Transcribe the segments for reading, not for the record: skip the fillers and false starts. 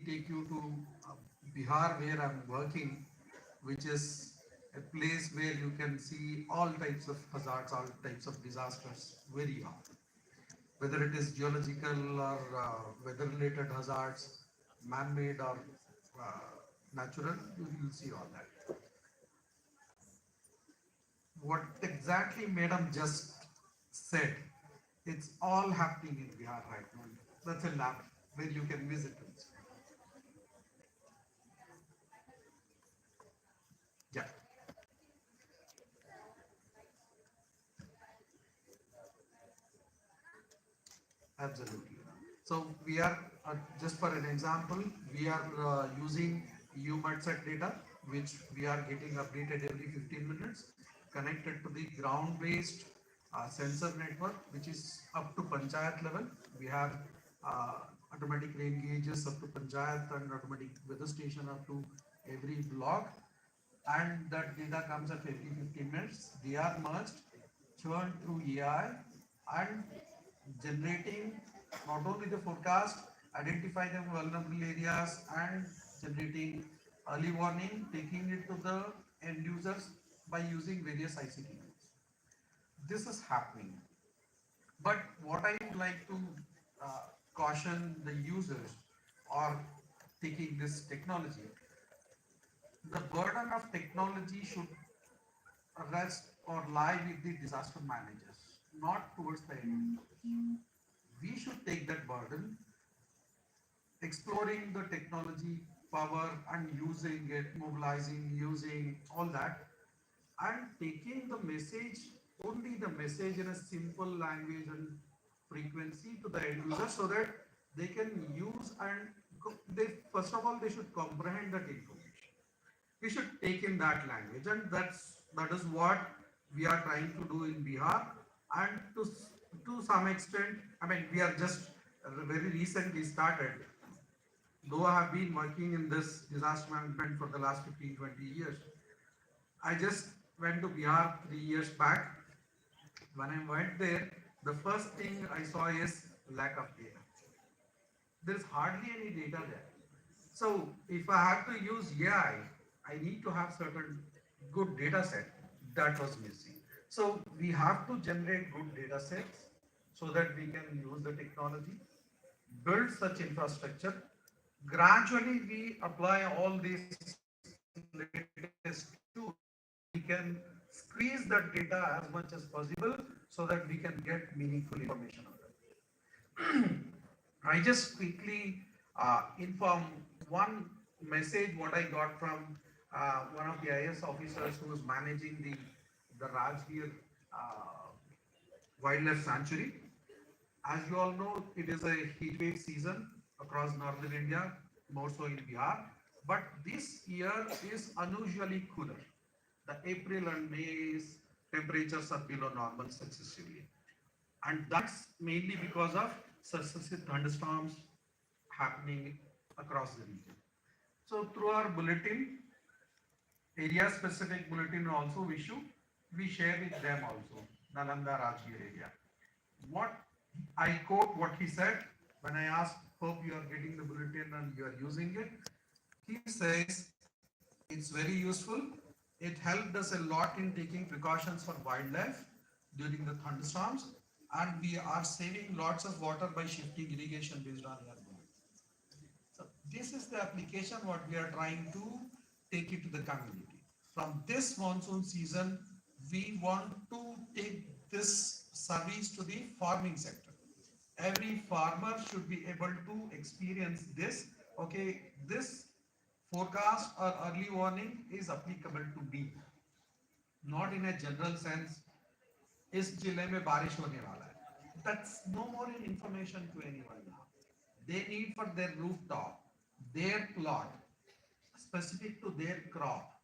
take you to Bihar where I'm working, which is a place where you can see all types of hazards, all types of disasters very often. Whether it is geological or weather-related hazards, man-made or uh, natural, you will see all that. What exactly Madam just said, it's all happening in Bihar right now. That's a lab where you can visit it. Yeah, absolutely. So we are, just for an example, we are using UMATSAT data, which we are getting updated every 15 minutes, connected to the ground-based sensor network, which is up to Panchayat level. We have uh, automatic rain gauges up to Panchayat and automatic weather station up to every block. And that data comes at every 15 minutes. They are merged, churned through AI and generating not only the forecast, identify the vulnerable areas and generating early warning, taking it to the end users by using various ICT tools. This is happening. But what I would like to caution the users or taking this technology, the burden of technology should rest or lie with the disaster managers, not towards the end users. We should take that burden, exploring the technology power and using it, mobilizing, using all that, and taking the message, only the message in a simple language and frequency to the end user so that they can use and they first of all they should comprehend that information. We should take in that language, and that is what we are trying to do in Bihar. And to some extent, I mean, we are just very recently started, though I have been working in this disaster management for the last 15-20 years. I just went to Bihar 3 years back. When I went there, the first thing I saw is lack of data. There's hardly any data there. So if I have to use AI, I need to have certain good data set that was missing. So we have to generate good data sets so that we can use the technology, build such infrastructure. Gradually, we apply all these latest tools so that we can squeeze that data as much as possible so that we can get meaningful information out of it. I just quickly inform one message what I got from one of the IS officers who was managing the Rajgir Wildlife Sanctuary. As you all know, it is a heat wave season across northern India, more so in Bihar. But this year is unusually cooler. The April and May's temperatures are below normal successively. And that's mainly because of successive thunderstorms happening across the region. So through our bulletin, area specific bulletin also issue, we share with them also, Nalanda Rajgir area. What I quote what he said when I asked, hope you are getting the bulletin and you are using it. He says it's very useful. It helped us a lot in taking precautions for wildlife during the thunderstorms, and we are saving lots of water by shifting irrigation based on air movement. So this is the application what we are trying to take it to the community. From this monsoon season, we want to take this service to the farming sector. Every farmer should be able to experience this. Okay, this forecast or early warning is applicable to me, not in a general sense. इस जिले में बारिश होने वाला है. That's no more information to anyone now. They need for their rooftop, their plot, specific to their crop,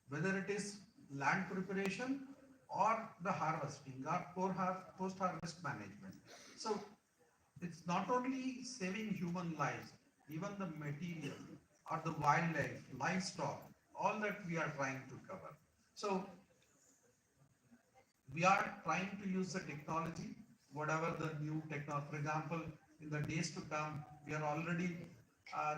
whether it is land preparation or the harvesting or post-harvest management. So it's not only saving human lives, even the material or the wildlife, livestock, all that we are trying to cover. So we are trying to use the technology, whatever the new technology. For example, in the days to come, we are already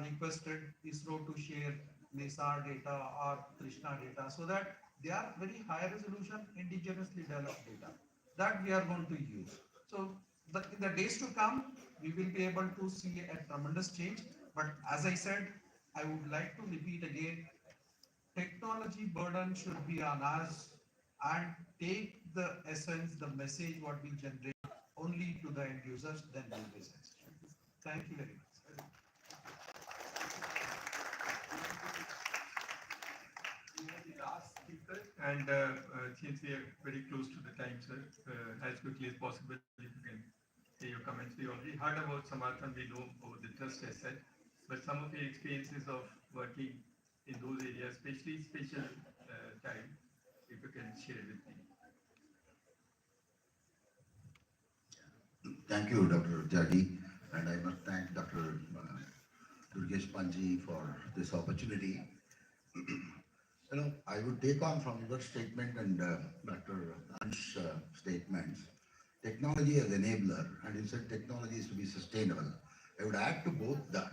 requested ISRO to share NISAR data or Krishna data, so that they are very high resolution indigenously developed data that we are going to use. So in the days to come, we will be able to see a tremendous change. But as I said, I would like to repeat again, technology burden should be on us, and take the essence, the message what we generate only to the end users, then we will be successful. Thank you very much. Last speaker, and since we are very close to the time, sir, as quickly as possible, if you can say your comments. We already heard about Samarthan, we know about the trust asset, but some of your experiences of working in those areas, especially special time, if you can share with me. Thank you, Dr. Jaggi, and I must thank Dr. Durgesh Panji for this opportunity. I would take on from your statement and Dr. Ansh's statements. Technology as enabler, and you said technology is to be sustainable. I would add to both that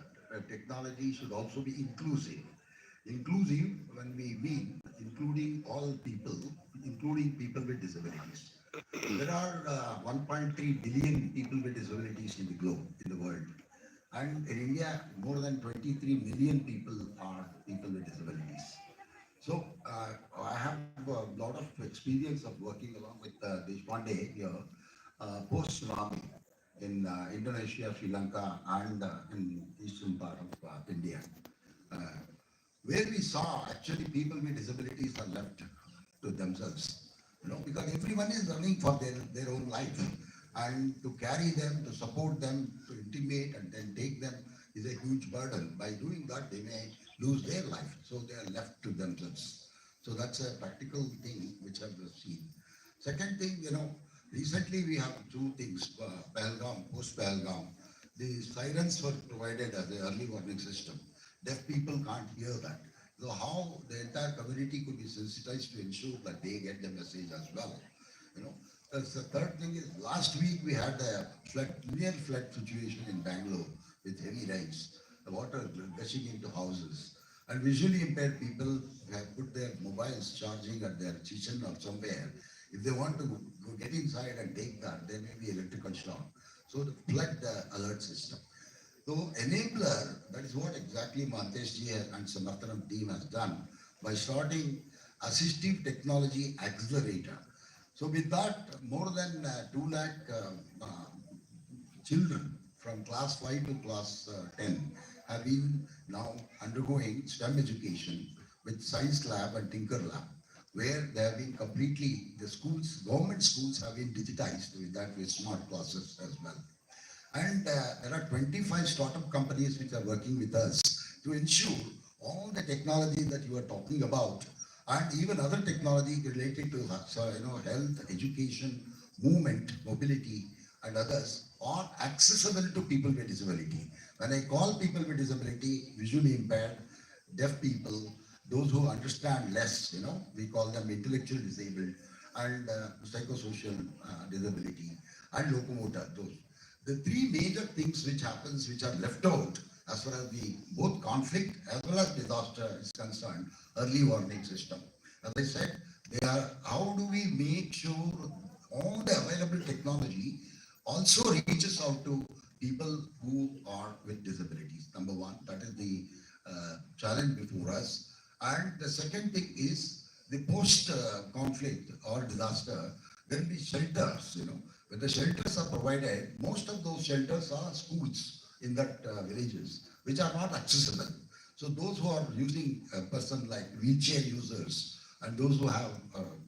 technology should also be inclusive. Inclusive when we mean including all people, including people with disabilities. There are 1.3 billion people with disabilities in the globe, in the world. And in India, more than 23 million people are people with disabilities. So I have a lot of experience of working along with Deshpande here, post-tsunami in Indonesia, Sri Lanka, and in eastern part of India, uh, where we saw actually people with disabilities are left to themselves, because everyone is running for their own life, and to carry them, to support them, to intimate and then take them is a huge burden. By doing that, they may lose their life, so they are left to themselves. So that's a practical thing which I've seen. Second thing, recently we have two things, Pahalgam, post-Pahalgam. The sirens were provided as an early warning system. Deaf people can't hear that. So how the entire community could be sensitized to ensure that they get the message as well. You know, that's the third thing is last week we had a near flood situation in Bangalore with heavy rains, the water gushing into houses. And visually impaired people have put their mobiles charging at their kitchen or somewhere. If they want to go get inside and take that, there may be electrical shock. So the flood alert system. So enabler, that is what exactly Mantesh ji and Samarthanam team has done by starting assistive technology accelerator. So with that, more than 2 lakh children from class 5 to class 10 have been now undergoing STEM education with science lab and tinker lab, where they have been completely, the schools, government schools have been digitized with that, with smart classes as well. And there are 25 startup companies which are working with us to ensure all the technology that you are talking about, and even other technology related to health, education, movement, mobility, and others are accessible to people with disability. When I call people with disability, visually impaired, deaf people, those who understand less, we call them intellectually disabled, and psychosocial disability, and locomotor, those. The three major things which happens, which are left out as far as the both conflict as well as disaster is concerned, early warning system. As I said, they are, how do we make sure all the available technology also reaches out to people who are with disabilities? Number one, that is the challenge before us. And the second thing is the post-conflict or disaster, there will be shelters, when the shelters are provided, most of those shelters are schools in that villages, which are not accessible. So those who are using a person like wheelchair users and those who have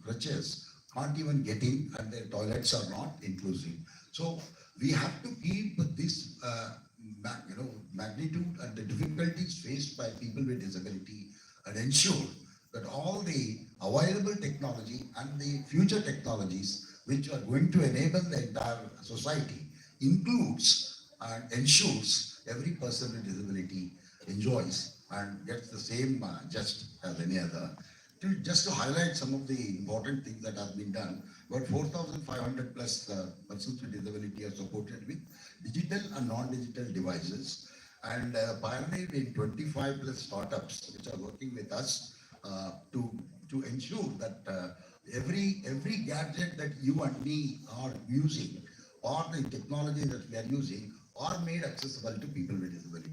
crutches can't even get in, and their toilets are not inclusive. So we have to keep this magnitude and the difficulties faced by people with disability and ensure that all the available technology and the future technologies which are going to enable the entire society includes and ensures every person with disability enjoys and gets the same just as any other. Just to highlight some of the important things that have been done, about 4,500 plus persons with disability are supported with digital and non-digital devices. and pioneered in 25 plus startups which are working with us to ensure that every gadget that you and me are using or the technology that we are using are made accessible to people with disability.